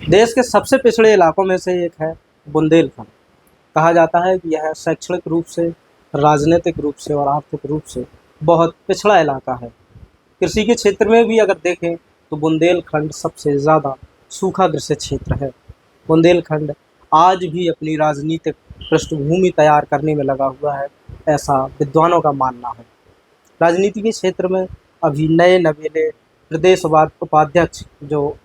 देश के सबसे पिछड़े इलाकों में से एक है बुंदेलखंड। कहा जाता है कि यह शैक्षणिक रूप से, राजनीतिक रूप से और आर्थिक रूप से बहुत पिछड़ा इलाका है। कृषि के क्षेत्र में भी अगर देखें तो बुंदेलखंड सबसे ज़्यादा सूखाग्रस्त क्षेत्र है। बुंदेलखंड आज भी अपनी राजनीतिक पृष्ठभूमि तैयार करने में लगा हुआ है, ऐसा विद्वानों का मानना है। राजनीति के क्षेत्र में अभी नए नवेले प्रदेश उपाध्यक्ष जो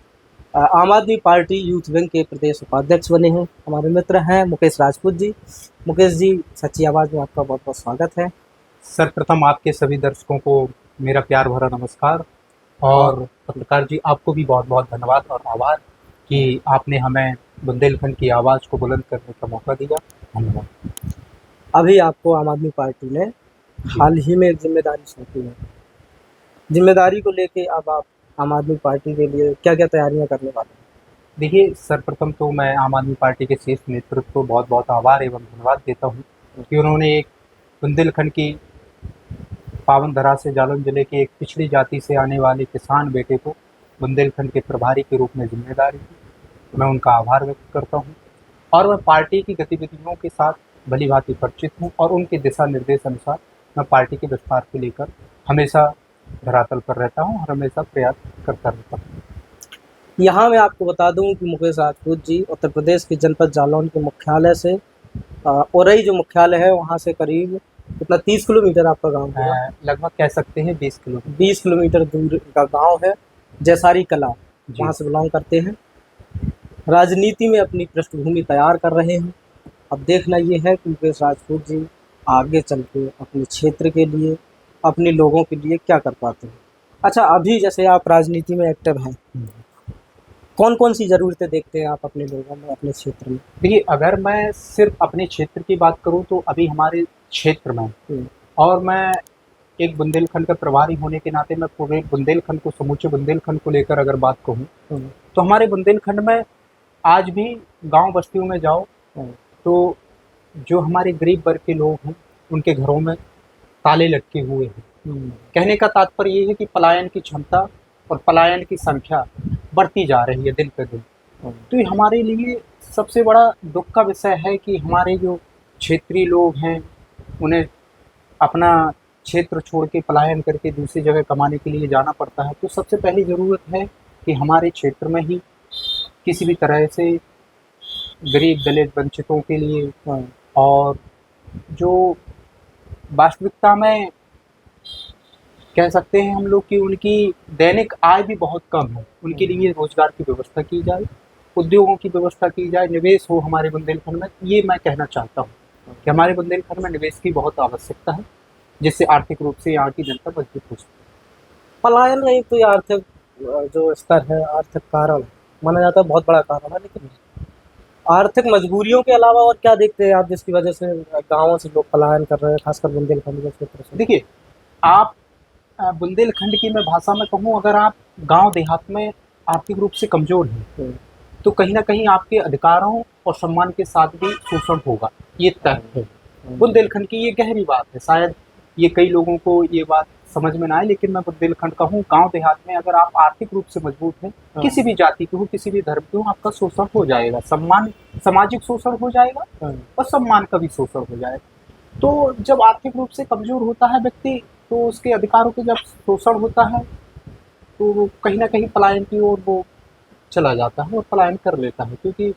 आम आदमी पार्टी यूथ विंग के प्रदेश उपाध्यक्ष बने हैं, हमारे मित्र हैं मुकेश राजपूत जी। मुकेश जी, सच्ची आवाज़ में आपका बहुत बहुत स्वागत है। सर्वप्रथम आपके सभी दर्शकों को मेरा प्यार भरा नमस्कार और पत्रकार जी आपको भी बहुत बहुत धन्यवाद और आभार कि आपने हमें बुंदेलखंड की आवाज़ को बुलंद करने का मौका दिया। धन्यवाद। अभी आपको आम आदमी पार्टी ने हाल ही में जिम्मेदारी सौंपी है। जिम्मेदारी को लेके अब आप आम आदमी पार्टी के लिए क्या क्या तैयारियां करने वाले हैं? देखिए, सर्वप्रथम तो मैं आम आदमी पार्टी के शीर्ष नेतृत्व को बहुत बहुत आभार एवं धन्यवाद देता हूँ कि उन्होंने एक बुंदेलखंड की पावन धरा से जालौन जिले के एक पिछड़ी जाति से आने वाले किसान बेटे को बुंदेलखंड के प्रभारी के रूप में जिम्मेदारी दी। मैं उनका आभार व्यक्त करता हूँ और मैं पार्टी की गतिविधियों के साथ भली भांति परिचित हूँ और उनके दिशा निर्देश अनुसार मैं पार्टी के विस्तार को लेकर हमेशा धरातल पर रहता हूँ और हमेशा प्रयास करता रहता हूँ। यहाँ मैं आपको बता दूं कि मुकेश राजपूत जी उत्तर प्रदेश के जनपद जालौन के मुख्यालय से औरई जो मुख्यालय है वहाँ से करीब कितना 30 किलोमीटर आपका गांव है? लगभग कह सकते हैं 20 किलोमीटर। 20 किलोमीटर दूर का गांव है जैसारी कला, वहाँ से बिलोंग करते हैं। राजनीति में अपनी पृष्ठभूमि तैयार कर रहे हैं। अब देखना ये है कि मुकेश राजपूत जी आगे चल के अपने क्षेत्र के लिए, अपने लोगों के लिए क्या कर पाते हैं। अच्छा, अभी जैसे आप राजनीति में एक्टिव हैं, कौन कौन सी ज़रूरतें देखते हैं आप अपने लोगों में, अपने क्षेत्र में? देखिए, अगर मैं सिर्फ अपने क्षेत्र की बात करूं तो अभी हमारे क्षेत्र में और मैं एक बुंदेलखंड का प्रभारी होने के नाते मैं पूरे बुंदेलखंड को, समूचे बुंदेलखंड को लेकर अगर बात कहूं तो हमारे बुंदेलखंड में आज भी गांव बस्तियों में जाओ तो जो हमारे गरीब वर्ग के लोग हैं उनके घरों में ताले लटके हुए हैं। कहने का तात्पर्य ये है कि पलायन की क्षमता और पलायन की संख्या बढ़ती जा रही है दिन पे दिन। तो ये हमारे लिए सबसे बड़ा दुख का विषय है कि हमारे जो क्षेत्रीय लोग हैं उन्हें अपना क्षेत्र छोड़ के पलायन करके दूसरी जगह कमाने के लिए जाना पड़ता है। तो सबसे पहली ज़रूरत है कि हमारे क्षेत्र में ही किसी भी तरह से गरीब दलित वंचितों के लिए और जो वास्तविकता में कह सकते हैं हम लोग कि उनकी दैनिक आय भी बहुत कम है, उनके लिए रोजगार की व्यवस्था की जाए, उद्योगों की व्यवस्था की जाए, निवेश हो हमारे बुंदेलखंड में। ये मैं कहना चाहता हूँ कि हमारे बुंदेलखंड में निवेश की बहुत आवश्यकता है जिससे आर्थिक रूप से यहाँ की जनता मजबूत हो सके। पलायन में एक तो ये आर्थिक जो स्तर है, आर्थिक कारण माना जाता है, बहुत बड़ा कारण है। लेकिन आर्थिक मजबूरियों के अलावा और क्या देखते हैं आप जिसकी वजह से गाँवों से लोग पलायन कर रहे हैं, खासकर बुंदेलखंड के क्षेत्र से? देखिए, आप बुंदेलखंड की मैं भाषा में कहूँ, अगर आप गांव देहात में आर्थिक रूप से कमज़ोर हैं तो कहीं ना कहीं आपके अधिकारों और सम्मान के साथ भी शोषण होगा, ये तय है। बुंदेलखंड की ये गहरी बात है। शायद ये कई लोगों को ये बात समझ में ना आए, लेकिन मैं बुंदेलखंड का हूँ। गाँव देहात में अगर आप आर्थिक रूप से मजबूत हैं, किसी भी जाति के हो, किसी भी धर्म के हो, आपका शोषण हो जाएगा। सम्मान, सामाजिक शोषण हो जाएगा और सम्मान का भी शोषण हो जाएगा। तो जब आर्थिक रूप से कमज़ोर होता है व्यक्ति तो उसके अधिकारों के जब शोषण होता है तो वो कहीं ना कहीं पलायन की ओर वो चला जाता है और पलायन कर लेता है, क्योंकि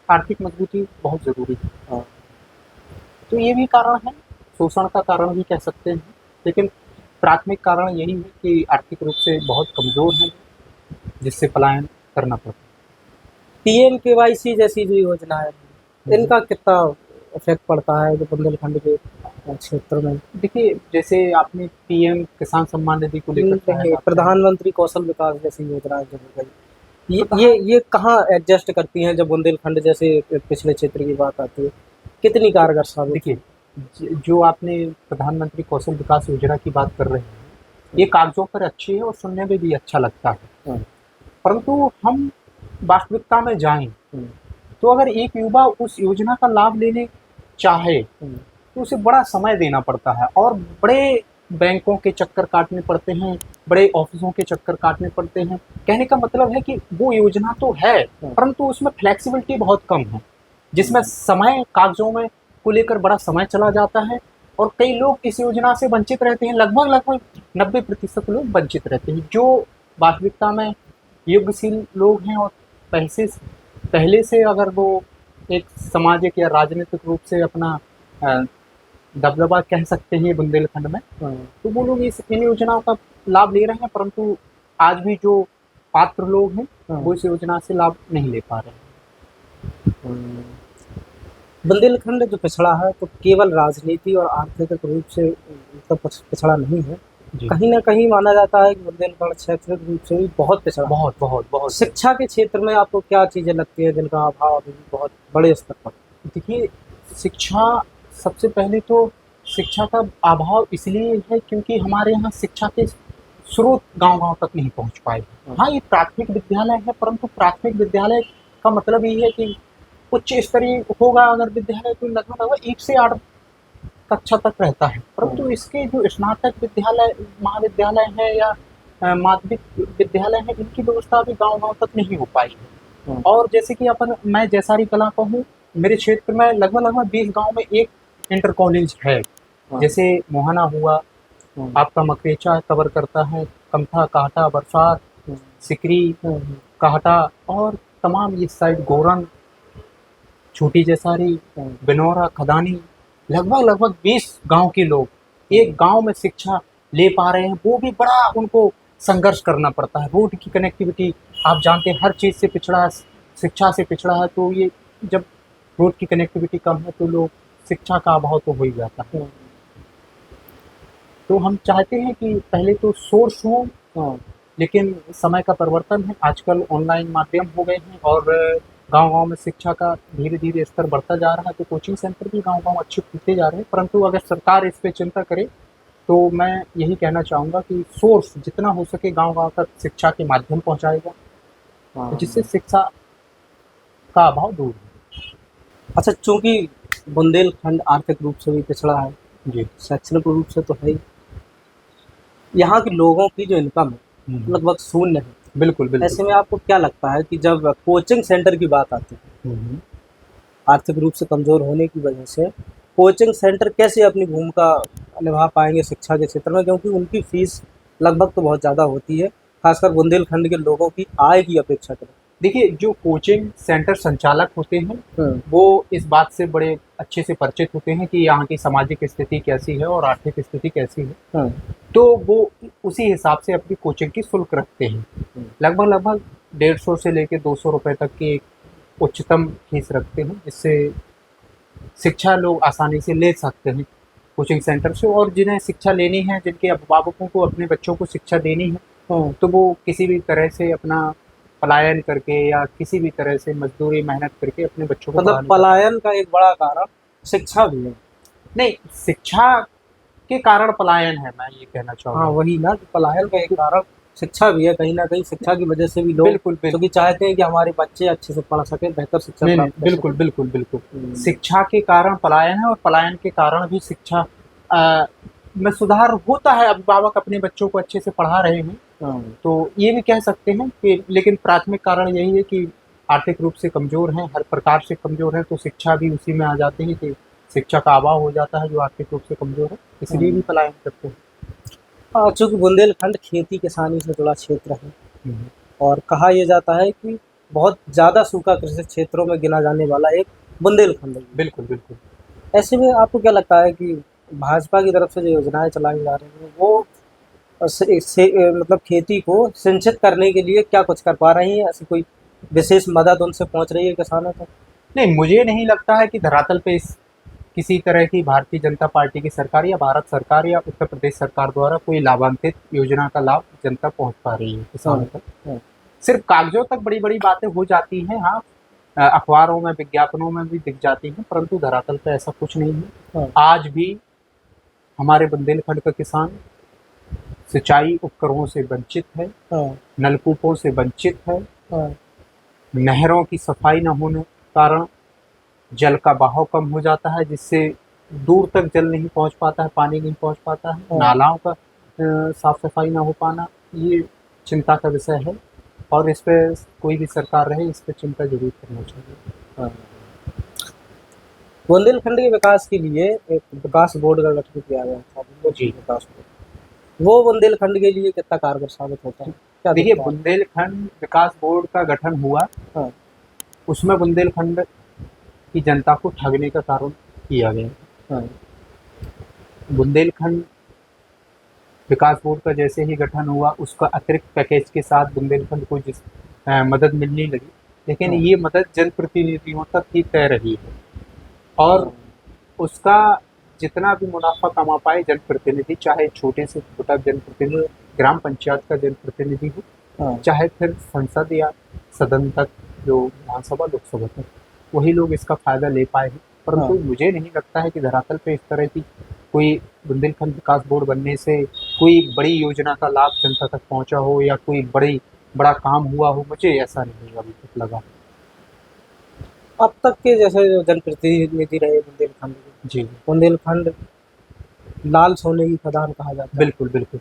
आर्थिक मजबूती बहुत ज़रूरी है। तो ये भी कारण है, शोषण का कारण भी कह सकते हैं, लेकिन प्राथमिक कारण यही है कि आर्थिक रूप से बहुत कमज़ोर है जिससे पलायन करना पड़ता है। PMKYC जैसी जो योजना है, इनका कितना इफेक्ट पड़ता है जो बुंदेलखंड के क्षेत्र में? देखिए, जैसे आपने पीएम किसान सम्मान निधि को लेकर, प्रधानमंत्री कौशल विकास जैसी योजना जो हो गई, ये कहाँ एडजस्ट करती हैं जब बुंदेलखंड जैसे पिछले क्षेत्र की बात आती है? कितनी कारगर साबित? देखिए, जो आपने प्रधानमंत्री कौशल विकास योजना की बात कर रहे हैं, ये कागजों पर अच्छी है और सुनने में भी अच्छा लगता है, परंतु हम वास्तविकता में जाएं तो अगर एक युवा उस योजना का लाभ लेने चाहे तो उसे बड़ा समय देना पड़ता है और बड़े बैंकों के चक्कर काटने पड़ते हैं, बड़े ऑफिसों के चक्कर काटने पड़ते हैं। कहने का मतलब है कि वो योजना तो है, परंतु उसमें फ्लेक्सिबिलिटी बहुत कम है, जिसमें समय कागजों में को लेकर बड़ा समय चला जाता है और कई लोग इस योजना से वंचित रहते हैं। लगभग लगभग 90% लोग वंचित रहते हैं, जो वास्तविकता में योग्यशील लोग हैं और पहले से अगर वो एक सामाजिक या राजनीतिक रूप से अपना दबदबा कह सकते हैं बुंदेलखंड में, तो वो लोग इन योजनाओं का लाभ ले रहे हैं, परंतु आज भी जो पात्र लोग हैं वो इस योजना से लाभ नहीं ले पा रहे हैं। बुंदेलखंड जो पिछड़ा है तो केवल राजनीति और आर्थिक रूप से तो पिछड़ा नहीं है, कहीं ना कहीं माना जाता है कि बुंदेलखंड शैक्षणिक रूप से भी बहुत पिछड़ा, बहुत बहुत बहुत। शिक्षा के क्षेत्र में आपको क्या चीज़ें लगती है जिनका अभाव अभी बहुत बड़े स्तर पर? देखिए, शिक्षा, सबसे पहले तो शिक्षा का अभाव इसलिए है क्योंकि हमारे यहाँ शिक्षा के स्रोत गांव-गांव तक नहीं पहुँच पाए। हाँ, ये प्राथमिक विद्यालय है, परंतु प्राथमिक विद्यालय का मतलब ये है कि उच्च स्तरीय होगा अगर विद्यालय, तो लगभग 1 से 8 कक्षा तक रहता है, परंतु इसके जो स्नातक विद्यालय, महाविद्यालय है या माध्यमिक विद्यालय है, इनकी व्यवस्था अभी गांव-गांव तक नहीं हो पाई है। और जैसे कि मैं जैसारी कला का हूँ, मेरे क्षेत्र में लगभग 20 गांव में एक इंटर कॉलेज है। जैसे मोहना हुआ, आपका मकरेचा कवर करता है, कमथा, काहटा, बरसात, सिकरी, काहटा और तमाम इस साइड गोरन, छोटी जैसारी, बिनौरा, खदानी, लगभग 20 गांव के लोग एक गांव में शिक्षा ले पा रहे हैं। वो भी बड़ा उनको संघर्ष करना पड़ता है। रोड की कनेक्टिविटी आप जानते हैं, हर चीज़ से पिछड़ा है, शिक्षा से पिछड़ा है, तो ये जब रोड की कनेक्टिविटी कम है तो लोग शिक्षा का अभाव तो हो ही जाता है। तो हम चाहते हैं कि पहले तो सोर्स हो, लेकिन समय का परिवर्तन है, आजकल ऑनलाइन माध्यम हो गए हैं और गांव-गांव में शिक्षा का धीरे-धीरे स्तर बढ़ता जा रहा है, तो कोचिंग सेंटर भी गांव-गांव अच्छे खुलते जा रहे हैं। परंतु अगर सरकार इस पे चिंता करे तो मैं यही कहना चाहूँगा कि सोर्स जितना हो सके गांव-गांव तक शिक्षा के माध्यम पहुँचाएगा, जिससे शिक्षा का अभाव दूर हो। अच्छा, चूँकि बुंदेलखंड आर्थिक रूप से भी पिछड़ा है जी, शैक्षणिक रूप से तो है ही, यहाँ के लोगों की जो इनकम है लगभग शून्य है। बिल्कुल, बिल्कुल। ऐसे में आपको क्या लगता है कि जब कोचिंग सेंटर की बात आती है, आर्थिक रूप से कमज़ोर होने की वजह से कोचिंग सेंटर कैसे अपनी भूमिका निभा पाएंगे शिक्षा के क्षेत्र में, क्योंकि उनकी फीस लगभग तो बहुत ज़्यादा होती है, खासकर बुंदेलखंड के लोगों की आय की अपेक्षा करें। देखिए, जो कोचिंग सेंटर संचालक होते हैं वो इस बात से बड़े अच्छे से परिचित होते हैं कि यहाँ की सामाजिक स्थिति कैसी है और आर्थिक स्थिति कैसी है, तो वो उसी हिसाब से अपनी कोचिंग की शुल्क रखते हैं। लगभग 150 से लेकर 200 रुपये तक की एक उच्चतम फीस रखते हैं, जिससे शिक्षा लोग आसानी से ले सकते हैं कोचिंग सेंटर से। और जिन्हें शिक्षा लेनी है, जिनके अभिभावकों को अपने बच्चों को शिक्षा देनी है, तो वो किसी भी तरह से अपना पलायन करके या किसी भी तरह से मजदूरी मेहनत करके अपने बच्चों को, मतलब पलायन का एक बड़ा कारण शिक्षा भी है? नहीं, शिक्षा के कारण पलायन है, मैं ये कहना चाहूँगा। हाँ, वही ना, पलायन का एक कारण शिक्षा भी है, कहीं ना कहीं शिक्षा की वजह से भी लोग बिल्कुल क्योंकि चाहते हैं कि हमारे बच्चे अच्छे से पढ़ सके, बेहतर शिक्षा प्राप्त कर बिल्कुल सकें। बिल्कुल बिल्कुल शिक्षा के कारण पलायन है और पलायन के कारण भी शिक्षा में सुधार होता है। अभिभावक अपने बच्चों को अच्छे से पढ़ा रहे हैं, तो ये भी कह सकते हैं कि, लेकिन प्राथमिक कारण यही है कि आर्थिक रूप से कमज़ोर हैं, हर प्रकार से कमज़ोर हैं, तो शिक्षा भी उसी में आ जाते हैं कि शिक्षा का अभाव हो जाता है जो आर्थिक रूप से कमज़ोर है, इसलिए भी पलायन करते हैं। चूँकि बुंदेलखंड खेती किसानी से जुड़ा क्षेत्र है और कहा यह जाता है कि बहुत ज़्यादा सूखा कृषि क्षेत्रों में गिना जाने वाला एक बुंदेलखंड है। बिल्कुल बिल्कुल। ऐसे में आपको क्या लगता है कि भाजपा की तरफ से जो योजनाएं चलाई जा रही हैं वो मतलब खेती को सिंचित करने के लिए क्या कुछ कर पा रही हैं? ऐसी कोई विशेष मदद उनसे पहुंच रही है किसानों तक? नहीं, मुझे नहीं लगता है कि धरातल पे किसी तरह की भारतीय जनता पार्टी की सरकार या भारत सरकार या उत्तर प्रदेश सरकार द्वारा कोई लाभान्वित योजना का लाभ जनता पहुंच पा रही है किसानों तक। सिर्फ कागजों तक बड़ी बड़ी बातें हो जाती हैं, हाँ, अखबारों में, विज्ञापनों में भी दिख जाती हैं, परंतु धरातल पे ऐसा कुछ नहीं है। आज भी हमारे बुंदेलखंड का किसान सिंचाई उपकरणों से वंचित है, नलकूपों से वंचित है, नहरों की सफाई न होने कारण जल का बहाव कम हो जाता है, जिससे दूर तक जल नहीं पहुंच पाता है, पानी नहीं पहुंच पाता है, हाँ। नालाओं का साफ सफाई ना हो पाना, ये चिंता का विषय है। और इस पे कोई भी सरकार रहे, इस पे चिंता जरूर करना चाहिए। हाँ। बुंदेलखंड के विकास के लिए एक विकास बोर्ड का गठन किया गया था, जी। बुंदेलखंड विकास बोर्ड। वो बुंदेलखंड के लिए कितना कारगर साबित होता है, क्या देखिए, दिखता है? बुंदेलखंड विकास बोर्ड का गठन हुआ, हाँ। उसमें बुंदेलखंड की जनता को ठगने का कारण किया गया। हाँ। बुंदेलखंड विकास बोर्ड का जैसे ही गठन हुआ, उसका अतिरिक्त पैकेज के साथ बुंदेलखंड को जिस मदद मिलने लगी, लेकिन हाँ। ये मदद जनप्रतिनिधियों तक ही तय रही है। और उसका जितना भी मुनाफा कमा पाए जनप्रतिनिधि, चाहे छोटे से छोटा जनप्रतिनिधि, ग्राम पंचायत का जनप्रतिनिधि हो, हाँ। चाहे फिर संसद या सदन तक, जो विधानसभा लोकसभा तक, वही लोग इसका फायदा ले पाए हैं। परंतु हाँ। मुझे नहीं लगता है कि धरातल पे इस तरह की कोई बुंदेलखंड विकास बोर्ड बनने से कोई बड़ी योजना का लाभ जनता तक पहुंचा हो या कोई बड़ा काम हुआ हो। मुझे ऐसा नहीं अभी तक लगा। अब तक के जैसे जो जनप्रतिनिधि रहे बुंदेलखंड के, जी, बुंदेलखंड लाल सोने की खदान कहा जाता है। बिल्कुल, बिल्कुल।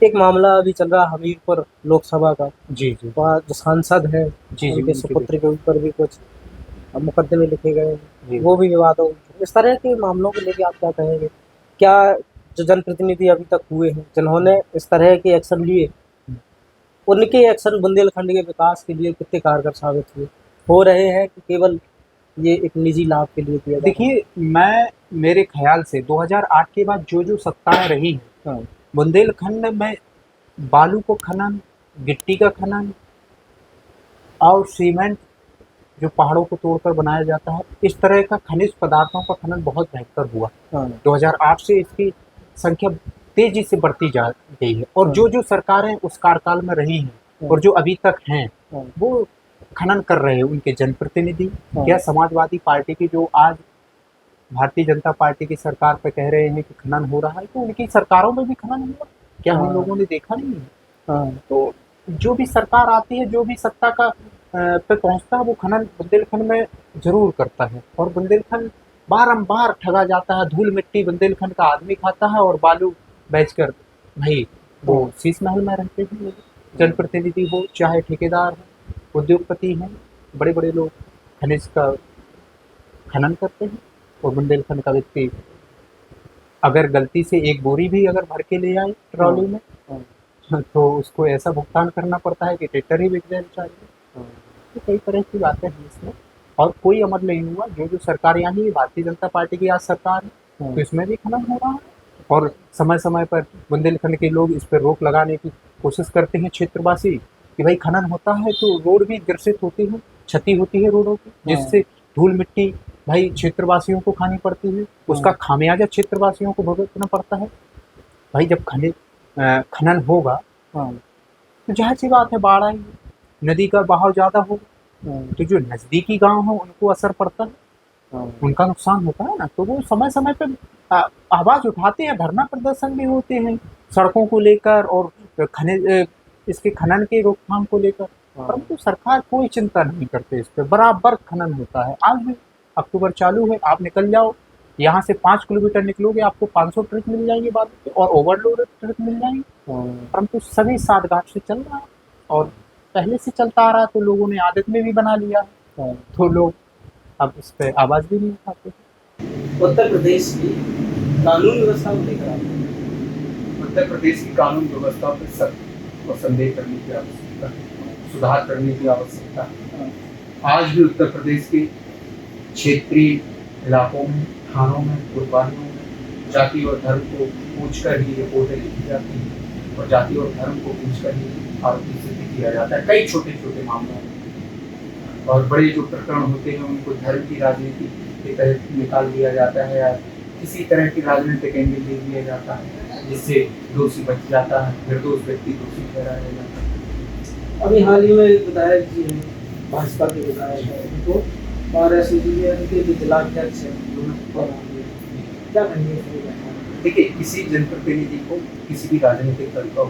एक मामला अभी चल रहा हमीरपुर लोकसभा का, जी, जी। वहाँ जो सांसद हैं जी, जी, उनके उनके सुपुत्र के ऊपर भी कुछ मुकदमे लिखे गए हैं, जी। वो भी विवादों में। इस तरह के मामलों को लेके आप क्या कहेंगे? क्या जो जनप्रतिनिधि अभी तक हुए हैं, जिन्होंने इस तरह के एक्शन लिए, उनके एक्शन बुंदेलखंड के विकास के लिए कितने कारगर साबित हुए, हो रहे हैं कि केवल ये एक निजी लाभ के लिए किया जा रहा है? देखिए, मैं मेरे ख़्याल से 2008 के बाद जो सत्ताएँ रही हैं, हाँ। बुंदेलखंड में बालू को खनन, गिट्टी का खनन और सीमेंट जो पहाड़ों को तोड़कर बनाया जाता है, इस तरह का खनिज पदार्थों का खनन बहुत भयंकर हुआ। हाँ। 2008 से इसकी संख्या तेज़ी से बढ़ती जा गई है। और हाँ। जो सरकारें उस कार्यकाल में रही हैं हाँ। और जो अभी तक हैं, हाँ। वो खनन कर रहे हैं। उनके जनप्रतिनिधि हाँ। या समाजवादी पार्टी की जो आज भारतीय जनता पार्टी की सरकार पे कह रहे हैं कि खनन हो रहा है, तो उनकी सरकारों में भी खनन हुआ, क्या हम हाँ। लोगों ने देखा नहीं है? हाँ। तो जो भी सरकार आती है, जो भी सत्ता का पे पहुंचता है, वो खनन बुंदेलखंड में जरूर करता है। और बुंदेलखंड बारंबार ठगा जाता है। धूल मिट्टी बुंदेलखंड का आदमी खाता है और बालू बेचकर भाई वो हाँ। शीश महल में रहते हैं। जनप्रतिनिधि हो चाहे ठेकेदार हो, उद्योगपति हैं, बड़े बड़े लोग खनिज का खनन करते हैं। और बुंदेलखंड का व्यक्ति अगर गलती से एक बोरी भी अगर भर के ले आए ट्रॉली में, हाँ। तो उसको ऐसा भुगतान करना पड़ता है कि ट्रैक्टर ही बिक जाए बेचारे। हाँ। तो कई तरह की बातें हैं इसमें, और कोई अमल नहीं हुआ। जो सरकार यहाँ ही भारतीय जनता पार्टी की आज सरकार है, तो इसमें भी खनन हो रहा है। और समय समय पर बुंदेलखंड के लोग इस पर रोक लगाने की कोशिश करते हैं, क्षेत्रवासी, कि भाई खनन होता है तो रोड भी ग्रसित होती है, क्षति होती है रोडों की, जिससे धूल मिट्टी भाई क्षेत्रवासियों को खानी पड़ती है। उसका खामियाजा क्षेत्रवासियों को भुगतना पड़ता है। भाई जब खनन होगा हाँ। तो जाहिर सी बात है बाढ़ आएगी, नदी का बहाव ज़्यादा होगा, तो जो नज़दीकी गांव हैं उनको असर पड़ता है, हाँ। उनका नुकसान होता है ना। तो वो समय समय पे आवाज़ उठाते हैं, धरना प्रदर्शन भी होते हैं सड़कों को लेकर और खनिज इसके खनन के रोकथाम को लेकर। परंतु सरकार कोई चिंता नहीं करते इस पर, बराबर खनन होता है। आज भी अक्टूबर चालू है, आप निकल जाओ यहाँ से 5 किलोमीटर निकलोगे, आपको 500 ट्रक मिल जाएंगे बालू के और ओवरलोड ट्रक मिल जाएंगे। परंतु सभी साठगांठ से चल रहा है और पहले से चलता आ रहा है, तो लोगों ने आदत में भी बना लिया है, तो लोग अब इस पर आवाज़ भी नहीं उठाते। उत्तर प्रदेश की कानून व्यवस्था को लेकर उत्तर प्रदेश की कानून व्यवस्था पर सख्त और संदेह करने की आवश्यकता है, सुधार करने की आवश्यकता है। आज भी उत्तर प्रदेश के क्षेत्रीय इलाकों में, थानों में, कोतवालियों में जाति और धर्म को पूछकर ही रिपोर्टें लिखी जाती हैं और जाति और धर्म को पूछकर ही आरोपी सिद्ध किया जाता है कई छोटे छोटे मामलों में। और बड़े जो प्रकरण होते हैं उनको धर्म की राजनीति के तहत निकाल दिया जाता है या किसी तरह की राजनीतिक एंगल दे दिया जाता है, जिससे दोषी बच जाता है, निर्दोष व्यक्ति दोषी ठहराया जाता है। अभी हाल ही में विधायक जी हैं, भाजपा के विधायक हैं, उनको और उनके जो जिलाध्यक्ष हैं क्या कहेंगे? देखिए, किसी जनप्रतिनिधि को, किसी भी राजनीतिक दल को,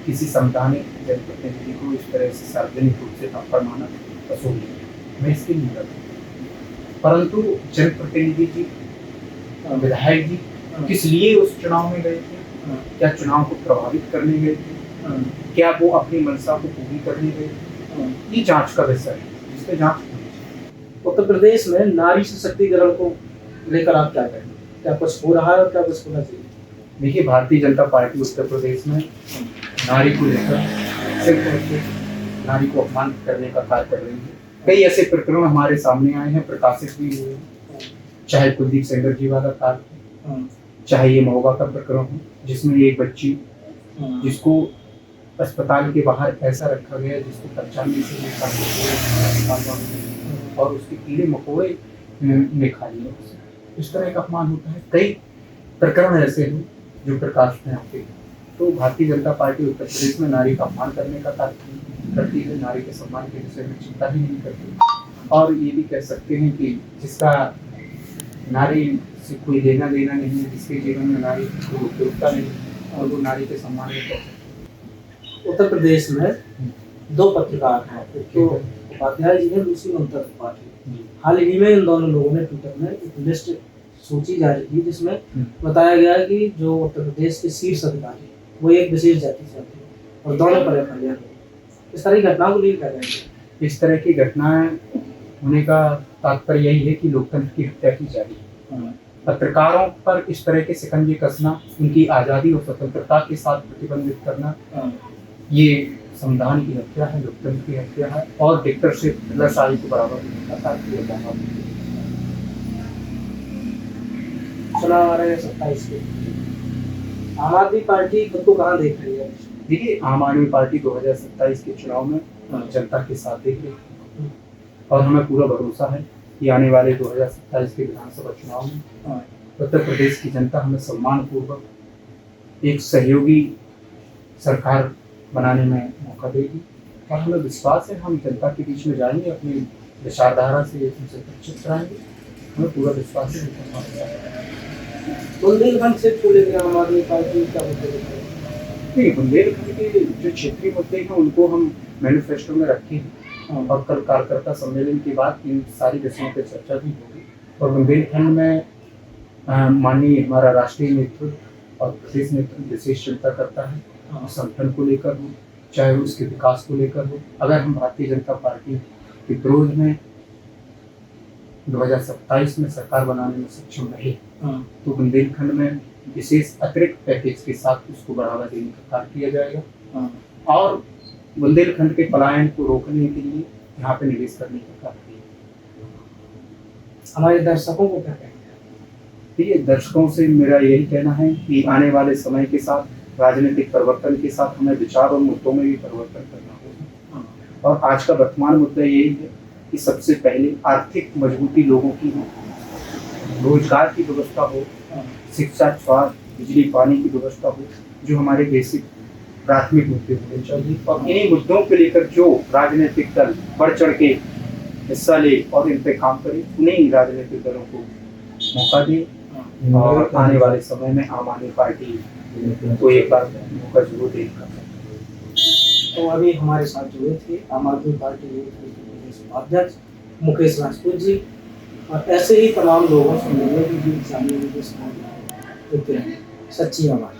किसी संवैधानिक जनप्रतिनिधि को इस तरह से सार्वजनिक रूप से थप्पड़ मारना असूल है। मैं इसकी निंदा करता हूं। परंतु जनप्रतिनिधि जी, विधायक जी किस लिए उस चुनाव में गए थे? क्या चुनाव को प्रभावित करने गए थे? क्या वो अपनी मंशा को पूरी करने गए थे? ये जांच का विषय है, जिस पे जांच होनी चाहिए। उत्तर प्रदेश में नारी सशक्तिकरण को लेकर आप क्या कहेंगे? क्या कुछ हो रहा है और क्या कुछ होना चाहिए? देखिए, भारतीय जनता पार्टी उत्तर प्रदेश में नारी को लेकर सिर्फ और सिर्फ नारी को अपमान करने का कार्य कर रही है। कई ऐसे प्रकरण हमारे सामने आए हैं, प्रकाशित भी हुए हैं, चाहे कुलदीप सेंगर जी वाला कार्य, चाहे ये महोबा का प्रकरण हो, जिसमें एक बच्ची जिसको अस्पताल के बाहर ऐसा रखा गया जिसको पहचानने से और उसके कीड़े मकोड़े में खा लिया, इस तरह का अपमान होता है। कई प्रकरण ऐसे हैं जो प्रकाश में आते हैं। तो भारतीय जनता पार्टी उत्तर प्रदेश में नारी का अपमान करने का कार्य करती है, नारी के सम्मान के विषय में चिंता ही नहीं करती। और ये भी कह सकते हैं कि जिसका नारी से कोई लेना देना नहीं है, जिसके जीवन में नारी की कोई उपयोगिता नहीं, और वो नारी के सम्मान में करते। उत्तर प्रदेश में दो पत्रकार हैं, एक तो उपाध्याय जी है, दूसरी ममता त्रिपाठी। हाल ही में इन दोनों लोगों ने ट्विटर में एक लिस्ट सूची जारी की जिसमें बताया गया है कि जो उत्तर प्रदेश के शीर्ष अधिकारी वो एक विशेष जाति से आते हैं और दोनों पर एफआईआर हुई। इस तरह की घटनाओं को लेकर कर रहे हैं। इस तरह की घटनाएं होने का तात्पर्य यही है कि लोकतंत्र की हत्या की जा रही है। पत्रकारों पर इस तरह के शिकंजे कसना, उनकी आज़ादी और स्वतंत्रता के साथ प्रतिबंधित करना, ये संविधान की हत्या है, लोकतंत्र की हत्या है और डिक्टेटरशिप हिटलरशाही को बढ़ावा देने का कार्य किया जा रहा है। चुनाव आ रहे हैं 27 के। आम आदमी पार्टी खुद को कहाँ देख रही है? देखिए, आम आदमी पार्टी 2027 के चुनाव में जनता के साथ देख रही है और हमें पूरा भरोसा है कि आने वाले 2027 के विधानसभा चुनाव में उत्तर प्रदेश की जनता हमें सम्मानपूर्वक एक सहयोगी सरकार बनाने में मौका देगी। और हमें विश्वास है हम जनता के बीच में जाएंगे, अपनी विचारधारा से उनसे परिचित कराएंगे। हमें पूरा विश्वास है। बुंदेलखंड से को लेकर आम आदमी पार्टी का मुद्दे नहीं, बुंदेलखंड के जो क्षेत्रीय मुद्दे हैं उनको हम मैनिफेस्टो में रखे हैं और कल कार्यकर्ता सम्मेलन के बाद इन सारी विषयों पर चर्चा भी होगी। और बुंदेलखंड में माननीय हमारा राष्ट्रीय नेतृत्व और प्रदेश नेतृत्व विशेष चिंता करता है, संगठन को लेकर हो, चाहे वो उसके विकास को लेकर हो। अगर हम भारतीय जनता पार्टी के विरोध में 2027 में सरकार बनाने में सक्षम रहे तो बुंदेलखंड में विशेष अतिरिक्त पैकेज के साथ उसको बढ़ावा देने का कार्य किया जाएगा और बुंदेलखंड के पलायन को रोकने के लिए यहाँ पे निवेश करने का कार्य किया। हमारे दर्शकों को क्या कहेंगे? ये दर्शकों से मेरा यही कहना है कि आने वाले समय के साथ, राजनीतिक परिवर्तन के साथ हमें विचार और मुद्दों में भी परिवर्तन करना होगा। और आज का वर्तमान मुद्दा यही है कि सबसे पहले आर्थिक मजबूती लोगों की हो, रोजगार की व्यवस्था हो, शिक्षा, स्वास्थ्य, बिजली, पानी की व्यवस्था हो, जो हमारे बेसिक प्राथमिक मुद्दे होने चाहिए। और इन्हीं मुद्दों को लेकर जो राजनीतिक दल बढ़ चढ़ के हिस्सा ले और इन पे काम करे, उन्हीं राजनीतिक दलों को मौका दे और आने वाले समय में आम आदमी पार्टी को एक बार मौका जरूर देगा। तो अभी हमारे साथ जुड़े थे आम आदमी पार्टी अध्यक्ष मुकेश राजपूत जी और ऐसे ही तमाम लोगों से मिलने की भी जानने की सच्ची आवाज़।